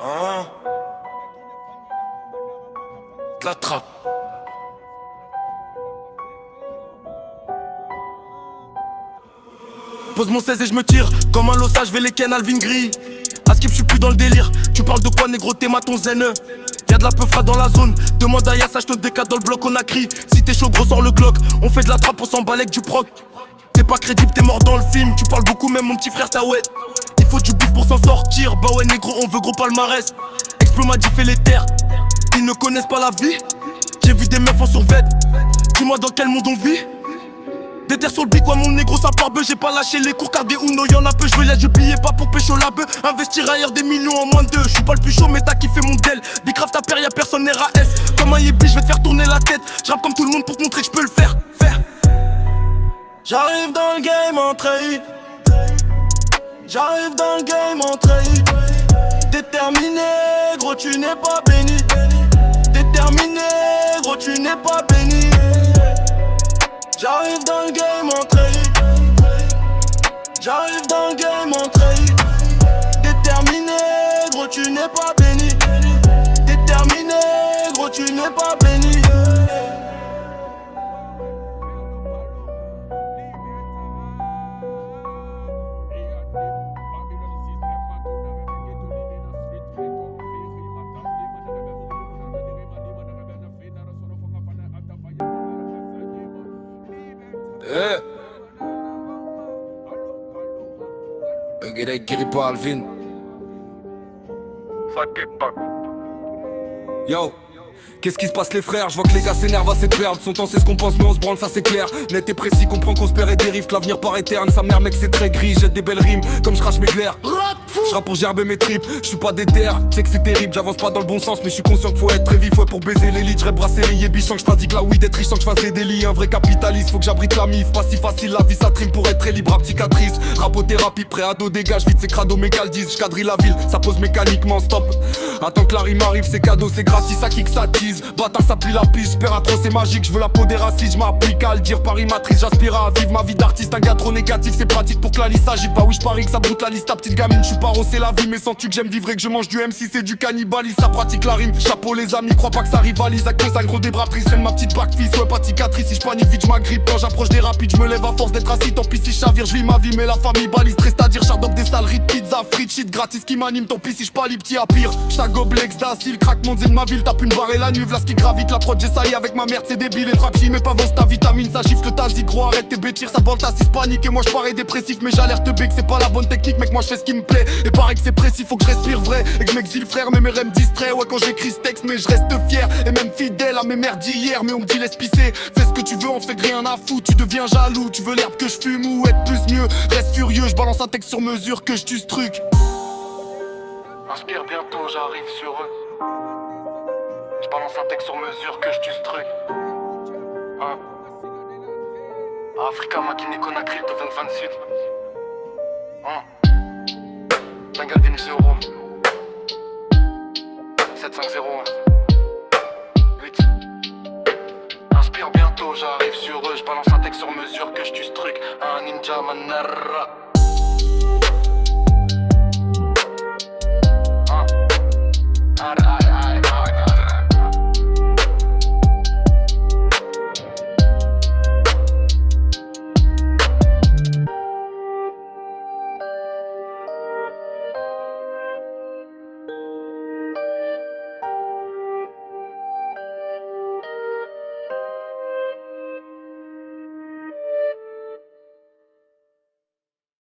Hein? De la trappe. Pose mon 16 et je me tire. Comme un losa, je vais les ken Alvin Gris. À skip, je suis plus dans le délire. Tu parles de quoi, négro, t'es ton zen. Y'a de la peufra dans la zone. Demande à Yass, je te décade dans le bloc, on a crié. Si t'es chaud, gros, sors le Glock. On fait de la trappe, on s'en balèque du proc. T'es pas crédible, t'es mort dans le film. Tu parles beaucoup, même mon petit frère, ta ouais. Il faut du bif pour s'en sortir. Bah ouais, négro, on veut gros palmarès. Explo m'a dit, fais les terres. Ils ne connaissent pas la vie. J'ai vu des meufs en survêt. Dis-moi dans quel monde on vit. Des terres sur le bic, ouais mon négro ça part bœuf. J'ai pas lâché les cours car des Uno y'en a peu. J'veux l'aide, je pillais pas pour pécho la bœuf. Investir ailleurs des millions en moins de deux. J'suis pas le plus chaud mais t'as kiffé mon del. Bicraft ta paire, y'a personne RAS. Comme un yébi, j'vais te faire tourner la tête. J'rappe comme tout le monde pour te montrer que j'peux le faire. J'arrive dans le game en trahi. J'arrive dans le game en trahi. Déterminé, gros tu n'es pas béni. Déterminé, gros tu n'es pas béni. J'arrive dans le game en trahi. J'arrive dans le game en trahi. Déterminé, gros tu n'es pas béni. Déterminé, gros tu n'es pas béni. G'day guéri par Alvin. Yo, qu'est-ce qui se passe les frères? Je vois que les gars s'énervent à cette perte. Son temps c'est ce qu'on pense mais on se branle ça c'est clair. Net et précis, comprend qu'on se perd et dérive. Que l'avenir part éterne, sa mère mec c'est très gris. Jette des belles rimes comme je crache mes glaires. J'rappe pour gerber mes tripes, j'suis pas déter. T'sais que c'est terrible, j'avance pas dans le bon sens. Mais j'suis conscient qu'il faut être très vif, ouais pour baiser l'élite. J'rappe brasserie, yébi, sans que j'fatigue la weed. D'être riche sans que j'fasse des délits. Un vrai capitaliste, faut que j'abrite la mif. Pas si facile la vie, ça trime pour être très libre. Rap cicatrice, rapothérapie, prêt à dos, dégage vite, c'est crado, mégal 10. J'quadrille la ville, ça pose mécaniquement, stop. Attends que la rime arrive, c'est cadeau, c'est gratis, ça kick, ça tease. Bâtard, ça plie la piste, j'perds trop, c'est magique. J'veux la peau des racistes, j'm'applique à le dire. Paris matrice, j'aspire à vivre ma vie d'artiste. Un gars trop négatif, c'est pratique pour que la liste s'agit pas. Oui, j'parie que ça broute la liste, ta petite gamine. J'suis pas c'est la vie, mais sens-tu que j'aime vivre et que je mange du MC, c'est du cannibalisme. Ça pratique la rime, chapeau les amis, crois pas que ça rivalise. Avec ça gros des bras pris, ma petite bac fils, ouais pas de cicatrice. Si j'panique vite, j'm'agrippe. Quand j'approche des rapides, j'me lève à force d'être assis. Tant pis si j'chavire, j'vis ma vie, mais la famille balise. C'est-à-dire j'adopte des saleries de pizza, frites, shit gratis qui m'anime. Tant pis si j'palie petit à pire. J'tagobe l'ex d'acile, craque mon de ma ville, tape une barre et la nuit, là ce qui gravite. La prod, j'ai sali avec ma merde, c'est débile. Et trap, mais pas vance ta vitamine, ça gifle ta zik, gros arrête tes bêtises, ça bande ta 6 panique. Et moi j'parais dépressif, mais j'alerte bec, c'est pas la bonne technique, mec, moi j'fais ce qui me plaît. Et pareil que c'est précis, faut que je respire vrai. Et que je m'exile frère, mais mes rêves me distraient. Ouais, quand j'écris ce texte, mais je reste fier. Et même fidèle à mes mères d'hier, mais on me dit laisse pisser. Fais ce que tu veux, on fait rien à foutre. Tu deviens jaloux, tu veux l'herbe que je fume ou être plus mieux. Reste furieux, je balance un texte sur mesure que je tue ce truc. Inspire bientôt, j'arrive sur eux. Je balance un texte sur mesure que je tue ce truc. Hein? Africa, Makine, Conakry, de 2026. Hein? Bengalvin 0 750 8. Inspire bientôt, j'arrive sur eux. Je balance un texte sur mesure que je tue ce truc. Un ninja manara.